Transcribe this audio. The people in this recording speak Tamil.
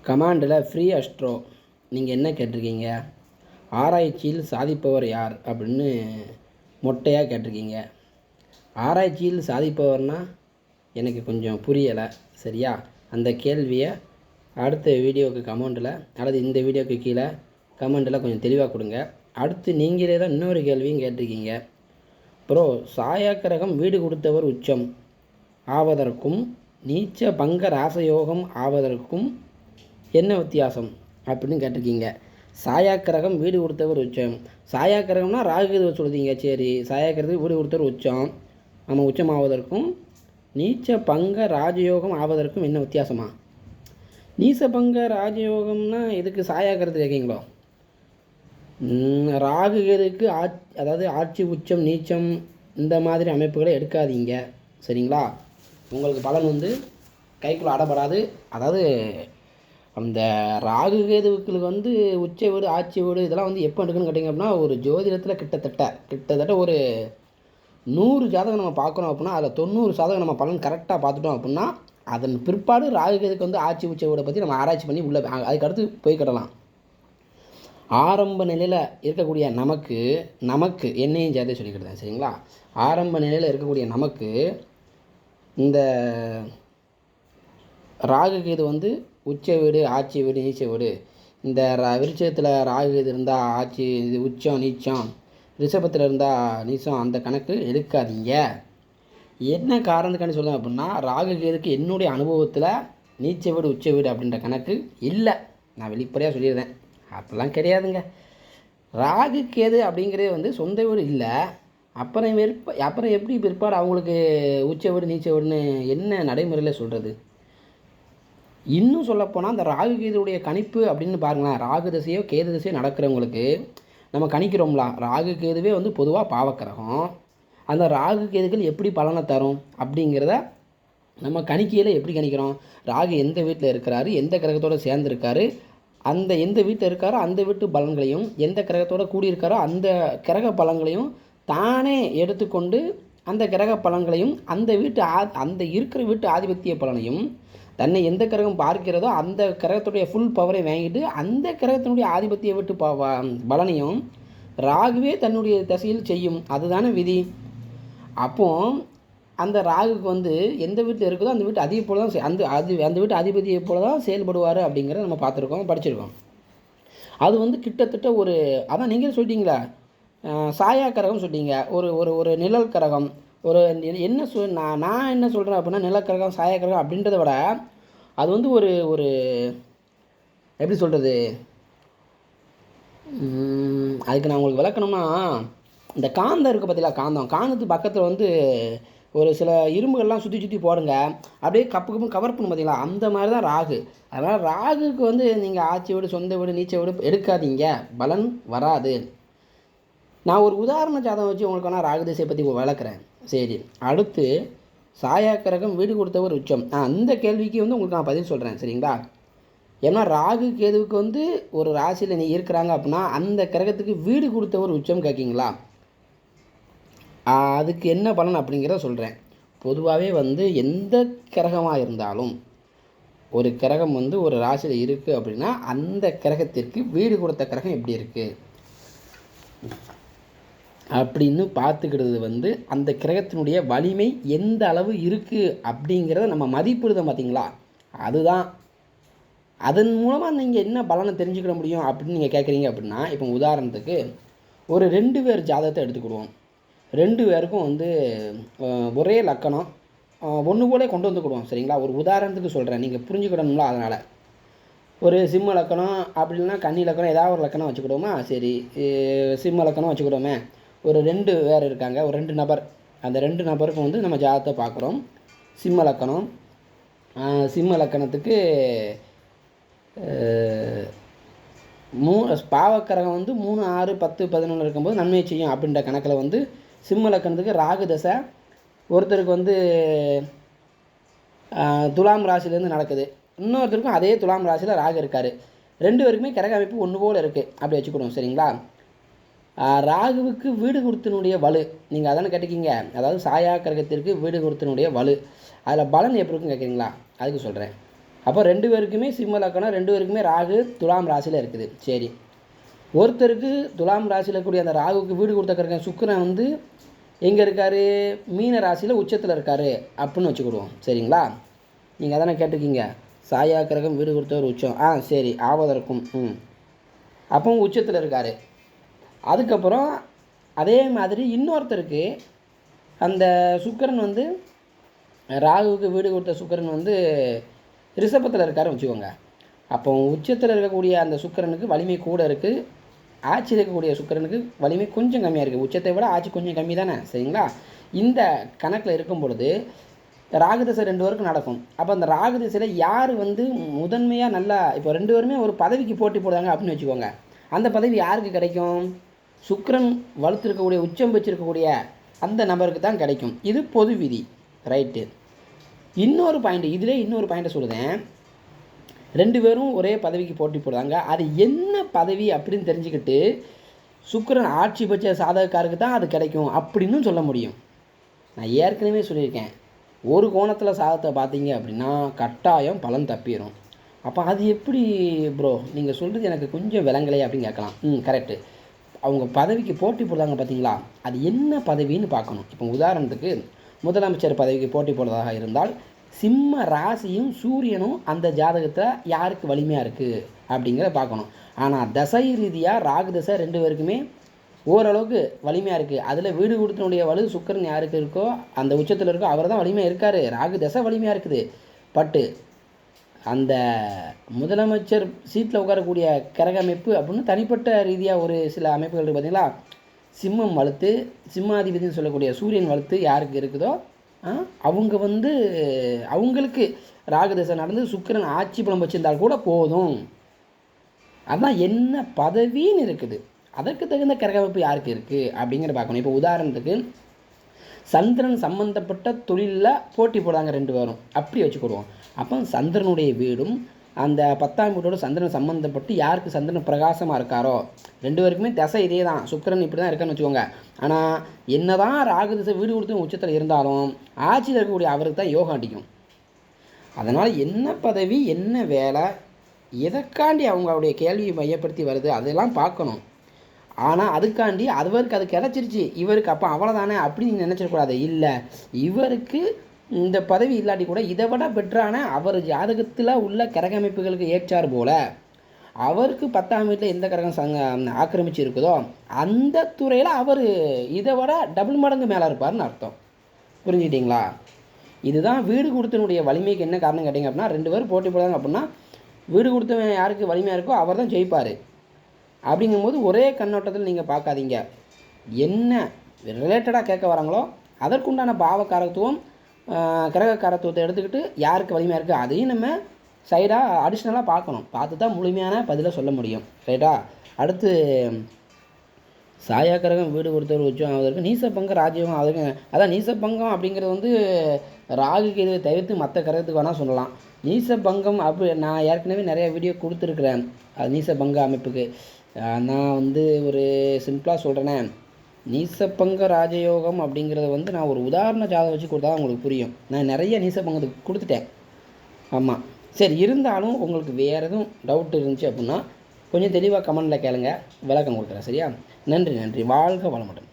கமாண்டில் ஃப்ரீ அஸ்ட்ரோ நீங்கள் என்ன கேட்டிருக்கீங்க, ஆராய்ச்சியில் சாதிப்பவர் யார் அப்படின்னு மொட்டையாக கேட்டிருக்கீங்க. ஆராய்ச்சியில் சாதிப்பவர்னால் எனக்கு கொஞ்சம் புரியலை. சரியா? அந்த கேள்வியை அடுத்த வீடியோவுக்கு கமெண்டில் அல்லது இந்த வீடியோவுக்கு கீழே கமெண்டில் கொஞ்சம் தெளிவாக கொடுங்க. அடுத்து நீங்களே தான் இன்னொரு கேள்வியும் கேட்டிருக்கீங்க. ப்ரோ, சாயாக்கிரகம் வீடு கொடுத்தவர் உச்சம் ஆவதற்கும் நீச்ச பங்க ராசயோகம் ஆவதற்கும் என்ன வித்தியாசம் அப்படின்னு கேட்டிருக்கீங்க. சாயாக்கிரகம் வீடு கொடுத்தவர் உச்சம். சாயாக்கிரகம்னா ராகுகேது சொல்லுதீங்க. சரி, சாயாக்கிரகத்துக்கு வீடு கொடுத்தவர் உச்சம். நம்ம உச்சம் ஆவதற்கும் நீச்ச பங்க ராஜயோகம் ஆவதற்கும் என்ன வித்தியாசமா? நீச்ச பங்க ராஜயோகம்னா எதுக்கு சாயாக்கிரகத்து கேட்கீங்களோ? ராகுகேதுக்கு அதாவது ஆட்சி உச்சம் நீச்சம் இந்த மாதிரி அமைப்புகளை எடுக்காதீங்க. சரிங்களா? உங்களுக்கு பலன் வந்து கைக்குள்ள அடப்படாது. அதாவது அந்த ராகுகேதுவுக்கு வந்து உச்ச வீடு ஆட்சி வீடு இதெல்லாம் வந்து எப்போ எடுக்கணும்னு கேட்டிங்க அப்படின்னா, ஒரு ஜோதிடத்தில் கிட்டத்தட்ட ஒரு 100 ஜாதகம் நம்ம பார்க்குறோம் அப்படின்னா அதில் 90 ஜாதகம் நம்ம பலன் கரெக்டாக பார்த்துட்டோம் அப்படின்னா அதன் பிற்பாடு ராகுகேதுக்கு வந்து ஆட்சி உச்ச வீடை பற்றி நம்ம ஆராய்ச்சி பண்ணி உள்ள அதுக்கடுத்து போய் கிடலாம். ஆரம்ப நிலையில் இருக்கக்கூடிய நமக்கு என்னையும் சேர்த்து சொல்லிக்கிட்டேன். சரிங்களா? ஆரம்ப நிலையில் இருக்கக்கூடிய நமக்கு இந்த ராகுகேது வந்து உச்ச வீடு ஆட்சி வீடு நீச்ச வீடு, இந்த விருட்சத்தில் ராகுகேது இருந்தால் ஆட்சி இது உச்சம் நீச்சம், ரிஷபத்தில் இருந்தால் நீச்சம், அந்த கணக்கு எடுக்காதீங்க. என்ன காரணத்துக்காண்டி சொல்லுவேன் அப்படின்னா, ராகுகேதுக்கு என்னுடைய அனுபவத்தில் நீச்ச வீடு உச்ச வீடு அப்படின்ற கணக்கு இல்லை. நான் வெளிப்படையாக சொல்லிடுறேன், அப்படிலாம் கிடையாதுங்க. ராகுகேது அப்படிங்கிறது வந்து சொந்த வீடு இல்லை. அப்புறம் எப்படி பிற்பாடு அவங்களுக்கு உச்ச வீடு நீச்ச வீடுன்னு என்ன நடைமுறையில் சொல்கிறது? இன்னும் சொல்லப்போனால் அந்த ராகுகேதுடைய கணிப்பு அப்படின்னு பாருங்களேன். ராகு திசையோ கேது திசையோ நடக்கிறவங்களுக்கு நம்ம கணிக்கிறோம்ல, ராகு கேதுவே வந்து பொதுவாக பாவக்கிரகம். அந்த ராகு கேதுகள் எப்படி பலனை தரும் அப்படிங்கிறத நம்ம கணிக்கையில் எப்படி கணிக்கிறோம்? ராகு எந்த வீட்டில் இருக்கிறாரு, எந்த கிரகத்தோடு சேர்ந்துருக்காரு, அந்த எந்த வீட்டில் இருக்காரோ அந்த வீட்டு பலன்களையும், எந்த கிரகத்தோடு கூடியிருக்காரோ அந்த கிரக பலன்களையும் தானே எடுத்துக்கொண்டு அந்த கிரக பலன்களையும் அந்த இருக்கிற வீட்டு ஆதிபத்திய பலனையும் தன்னை எந்த கிரகம் பார்க்கிறதோ அந்த கிரகத்துடைய ஃபுல் பவரை வாங்கிட்டு அந்த கிரகத்தினுடைய ஆதிபத்திய வீட்டு பலனையும் ராகுவே தன்னுடைய தசையில் செய்யும். அதுதானே விதி. அப்போ அந்த ராகுக்கு வந்து எந்த வீட்டில் இருக்குதோ அந்த வீட்டு அதிக போல தான் அந்த வீட்டு அதிபதியை போல தான் செயல்படுவார் அப்படிங்கிறத நம்ம பார்த்துருக்கோம், படிச்சிருக்கோம். அது வந்து கிட்டத்தட்ட ஒரு அதான் நீங்களே சொல்லிட்டீங்களா, சாயா கரகம் சொல்லிட்டீங்க. ஒரு ஒரு ஒரு நிழல் கரகம், ஒரு என்ன நான் என்ன சொல்கிறேன் அப்படின்னா, நிலக்கரகம் சாயா கரகம் அப்படின்றத விட அது வந்து ஒரு ஒரு எப்படி சொல்கிறது, அதுக்கு நான் உங்களுக்கு விளக்கணும்னா, இந்த காந்தம் இருக்குது பார்த்தீங்களா, காந்தத்து பக்கத்தில் வந்து ஒரு சில இரும்புகள்லாம் சுற்றி போடுங்க, அப்படியே கப்பு கவர் பண்ணும் பார்த்தீங்களா, அந்த மாதிரி தான் ராகு. அதனால் ராகுக்கு வந்து நீங்கள் ஆட்சி வீடு சொந்த வீடு நீச்ச வீடு எடுக்காதீங்க, பலன் வராது. நான் ஒரு உதாரண ஜாதகம் வச்சு உங்களுக்கு வேணால் ராகு திசையை பற்றி விளக்குறேன். சரி, அடுத்து சாயாக்கிரகம் வீடு கொடுத்தவர் உச்சம். அந்த கேள்விக்கு வந்து உங்களுக்கு நான் பதில் சொல்கிறேன். சரிங்களா? ஏன்னா ராகு கேதுவுக்கு வந்து ஒரு ராசியில் நீ இருக்கிறாங்க அப்படின்னா அந்த கிரகத்துக்கு வீடு கொடுத்தவர் உச்சம் கேட்கிங்களா, அதுக்கு என்ன பலன் அப்படிங்கிறத சொல்கிறேன். பொதுவாகவே வந்து எந்த கிரகமாக இருந்தாலும் ஒரு கிரகம் வந்து ஒரு ராசியில் இருக்குது அப்படின்னா அந்த கிரகத்திற்கு வீடு கொடுத்த கிரகம் எப்படி இருக்குது அப்படின்னு பார்த்துக்கிறது வந்து அந்த கிரகத்தினுடைய வலிமை எந்த அளவு இருக்குது அப்படிங்கிறத நம்ம மதிப்பிடுதோம் பார்த்தீங்களா, அதுதான். அதன் மூலமாக நீங்கள் என்ன பலனை தெரிஞ்சுக்கிட முடியும் அப்படின்னு நீங்கள் கேட்குறீங்க அப்படின்னா, இப்போ உதாரணத்துக்கு ஒரு 2 பேர் ஜாதகத்தை எடுத்துக்கிடுவோம். 2 பேருக்கும் வந்து ஒரே லக்கணம் ஒன்று போல கொண்டு வந்துக்கிடுவோம். சரிங்களா? ஒரு உதாரணத்துக்கு சொல்கிறேன், நீங்கள் புரிஞ்சுக்கிடணும்ல. அதனால் ஒரு சிம்ம லக்கணம் அப்படின்னா கன்னி லக்கணம் ஏதாவது ஒரு லக்கணம் வச்சுக்கிடுவோமா? சரி, சிம்ம லக்கணம் வச்சுக்கிடுவோமே. ஒரு 2 பேர் இருக்காங்க, ஒரு 2 நபர். அந்த 2 நபருக்கும் வந்து நம்ம ஜாதகத்தை பார்க்குறோம். சிம்ம லக்கணத்துக்கு பாவக்கரகம் வந்து 3, 6, 10, 11 இருக்கும்போது நன்மை செய்யும் அப்படின்ற கணக்கில் வந்து சிம்ம லக்கணத்துக்கு ராகு தசை ஒருத்தருக்கு வந்து துலாம் ராசிலேருந்து நடக்குது, இன்னொருத்தருக்கும் அதே துலாம் ராசியில் ராகு இருக்கார். 2 பேருக்குமே கிரக அமைப்பு ஒன்று போல் இருக்குது அப்படி வச்சுக்கிடுவோம். சரிங்களா? ராகுவுக்கு வீடு கொடுத்தனுடைய வலு நீங்கள் அதானே கேட்டுக்கிங்க, அதாவது சாயா கிரகத்திற்கு வீடு கொடுத்தனுடைய வலு, அதில் பலன் எப்படி இருக்குன்னு கேட்குறீங்களா? அதுக்கு சொல்கிறேன். அப்போ 2 பேருக்குமே சிம்ம லக்கணம், 2 பேருக்குமே ராகு துலாம் ராசியில் இருக்குது. சரி, ஒருத்தருக்கு துலாம் ராசியில் இருக்கக்கூடிய அந்த ராகுக்கு வீடு கொடுத்த கிரகம் சுக்கிரன் வந்து எங்கே இருக்கார்? மீன ராசியில் உச்சத்தில் இருக்கார் அப்படின்னு வச்சுக்கிடுவோம். சரிங்களா? நீங்கள் அதானே கேட்டிருக்கீங்க, சாயா கிரகம் வீடு கொடுத்தவர் உச்சம். சரி, ஆவதற்கும் அப்போ உச்சத்தில் இருக்கார். அதுக்கப்புறம் அதே மாதிரி இன்னொருத்தருக்கு அந்த சுக்கிரன் வந்து ராகுவுக்கு வீடு கொடுத்த சுக்கிரன் வந்து ரிஷபத்தில் இருக்காருன்னு வச்சுக்கோங்க. அப்போ உச்சத்தில் இருக்கக்கூடிய அந்த சுக்கிரனுக்கு வலிமை கூட இருக்குது, ஆட்சியில் இருக்கக்கூடிய சுக்கிரனுக்கு வலிமை கொஞ்சம் கம்மியாக இருக்குது. உச்சத்தை விட ஆட்சி கொஞ்சம் கம்மி தானே. சரிங்களா? இந்த கணக்கில் இருக்கும் பொழுது ராகுதசை 2 பேருக்கும் நடக்கும். அப்போ அந்த ராகுதசையில் யார் வந்து முதன்மையாக நல்லா இப்போ 2 பேருமே ஒரு பதவிக்கு போட்டி போடுறாங்க அப்படின்னு வச்சுக்கோங்க. அந்த பதவி யாருக்கு கிடைக்கும்? சுக்கிரன் வலுத்திருக்கக்கூடிய உச்சம் வச்சிருக்கக்கூடிய அந்த நபருக்கு தான் கிடைக்கும். இது பொது விதி. ரைட்டு. இன்னொரு பாயிண்ட்டை சொல்லுதேன். 2 பேரும் ஒரே பதவிக்கு போட்டி போடுறாங்க. அது என்ன பதவி அப்படின்னு தெரிஞ்சுக்கிட்டு சுக்கிரன் ஆட்சி பட்ச சாதகக்காருக்கு தான் அது கிடைக்கும் அப்படின்னு சொல்ல முடியும். நான் ஏற்கனவே சொல்லியிருக்கேன், ஒரு கோணத்தில் சாதத்தை பார்த்தீங்க அப்படின்னா கட்டாயம் பலன் தப்பிடும். அப்போ அது எப்படி ப்ரோ நீங்கள் சொல்கிறது எனக்கு கொஞ்சம் விளங்கலை அப்படின்னு கேட்கலாம். கரெக்டு. அவங்க பதவிக்கு போட்டி போடுறாங்க பார்த்தீங்களா, அது என்ன பதவின்னு பார்க்கணும். இப்போ உதாரணத்துக்கு முதலமைச்சர் பதவிக்கு போட்டி போடுறதாக இருந்தால் சிம்ம ராசியும் சூரியனும் அந்த ஜாதகத்தை யாருக்கு வலிமையாக இருக்குது அப்படிங்கிறத பார்க்கணும். ஆனால் தசை ரீதியாக ராகு தசை 2 பேருக்குமே ஓரளவுக்கு வலிமையாக இருக்குது. அதில் வீடு கொடுத்தனுடைய வலு சுக்கிரன் யாருக்கு இருக்கோ அந்த உச்சத்தில் இருக்கோ அவர் தான் வலிமையாக இருக்கார். ராகு தசை வலிமையாக இருக்குது. பட்டு அந்த முதலமைச்சர் சீட்டில் உட்காரக்கூடிய கிரக அமைப்பு அப்படின்னு தனிப்பட்ட ரீதியாக ஒரு சில அமைப்புகள் இருக்குது பார்த்தீங்களா. சிம்மம் வலுத்து சிம்மாதிபதினு சொல்லக்கூடிய சூரியன் வலுத்து யாருக்கு இருக்குதோ அவங்க வந்து அவங்களுக்கு ராகுதசை நடந்து சுக்கிரன் ஆட்சி பலம் வச்சிருந்தால் கூட போதும். அதான் என்ன பதவின்னு இருக்குது, அதற்கு தகுந்த கிரகமைப்பு யாருக்கு இருக்குது அப்படிங்கிற பார்க்கணும். இப்போ உதாரணத்துக்கு சந்திரன் சம்பந்தப்பட்ட தொழிலில் போட்டி போடுறாங்க 2 பேரும் அப்படி வச்சுக்கிடுவோம். அப்போ சந்திரனுடைய வீடும் அந்த 10ஆம் வீட்டோட சந்திரன் சம்மந்தப்பட்டு யாருக்கு சந்திரன் பிரகாசமாக இருக்காரோ 2 பேருக்குமே தசை இதே தான், சுக்கிரன் இப்படி தான் இருக்கான்னு வச்சுக்கோங்க. ஆனால் என்ன தான் ராகு திசை வீடு கொடுத்து உச்சத்தில் இருந்தாலும் ஆட்சியில் இருக்கக்கூடிய அவருக்கு தான் யோகம் அடிக்கும். அதனால் என்ன பதவி என்ன வேலை எதைக்காண்டி அவங்களுடைய கேள்வியை மையப்படுத்தி வருது அதெல்லாம் பார்க்கணும். ஆனால் அதுக்காண்டி அவருக்கு அது கிடச்சிருச்சு இவருக்கு அப்போ அவ்வளோதானே அப்படின்னு நீங்கள் நினச்சிடக்கூடாது. இல்லை, இவருக்கு இந்த பதவி இல்லாட்டி கூட இதை விட பெற்றான அவர் ஜாதகத்தில் உள்ள கிரக அமைப்புகளுக்கு ஏற்றார் போல் அவருக்கு 10ஆம் வீட்டில் எந்த கிரகம் ஆக்கிரமிச்சு இருக்குதோ அந்த துறையில் அவர் இதை விட டபுள் மடங்கு மேலே இருப்பார்னு அர்த்தம். புரிஞ்சுக்கிட்டீங்களா? இதுதான் வீடு கொடுத்தனுடைய வலிமைக்கு என்ன காரணம் கேட்டிங்க அப்படின்னா 2 பேர் போட்டி போடுறாங்க அப்படின்னா வீடு கொடுத்தவன் யாருக்கு வலிமையாக இருக்கோ அவர் தான் ஜெயிப்பார். அப்படிங்கும்போது ஒரே கண்ணோட்டத்தில் நீங்கள் பார்க்காதீங்க, என்ன ரிலேட்டடாக கேட்க வராங்களோ அதற்குண்டான பாவக்காரத்துவம் கிரகக்காரத்துவத்தை எடுத்துக்கிட்டு யாருக்கு வலிமையாக இருக்குது அதையும் நம்ம சைடாக அடிஷ்னலாக பார்க்கணும். பார்த்து தான் முழுமையான பதிலை சொல்ல முடியும். ரைட்டா? அடுத்து சாயா கிரகம் வீடு கொடுத்தவர் உச்சம் ஆவதற்கு நீசப்பங்கம் ராஜ்யம் ஆவதற்கு, அதான் நீசப்பங்கம் அப்படிங்கிறது வந்து ராகுக்கு இதை தவிர்த்து மற்ற கிரகத்துக்கு வேணால் சொல்லலாம். நீசப்பங்கம் அப்படி நான் ஏற்கனவே நிறைய வீடியோ கொடுத்துருக்குறேன். அது நீசப்பங்க அமைப்புக்கு நான் வந்து ஒரு சிம்பிளாக சொல்கிறேனே, நீசப்பங்க ராஜயோகம் அப்படிங்கிறத வந்து நான் ஒரு உதாரண ஜாதகம் வச்சு கொடுத்தா உங்களுக்கு புரியும். நான் நிறைய நீசப்பங்கத்துக்கு கொடுத்துட்டேன். ஆமாம், சரி. இருந்தாலும் உங்களுக்கு வேறு எதுவும் டவுட் இருந்துச்சு அப்படின்னா கொஞ்சம் தெளிவாக கமெண்டில் கேளுங்க, விளக்கம் கொடுக்குறேன். சரியா? நன்றி. வாழ்க வளமுடன்.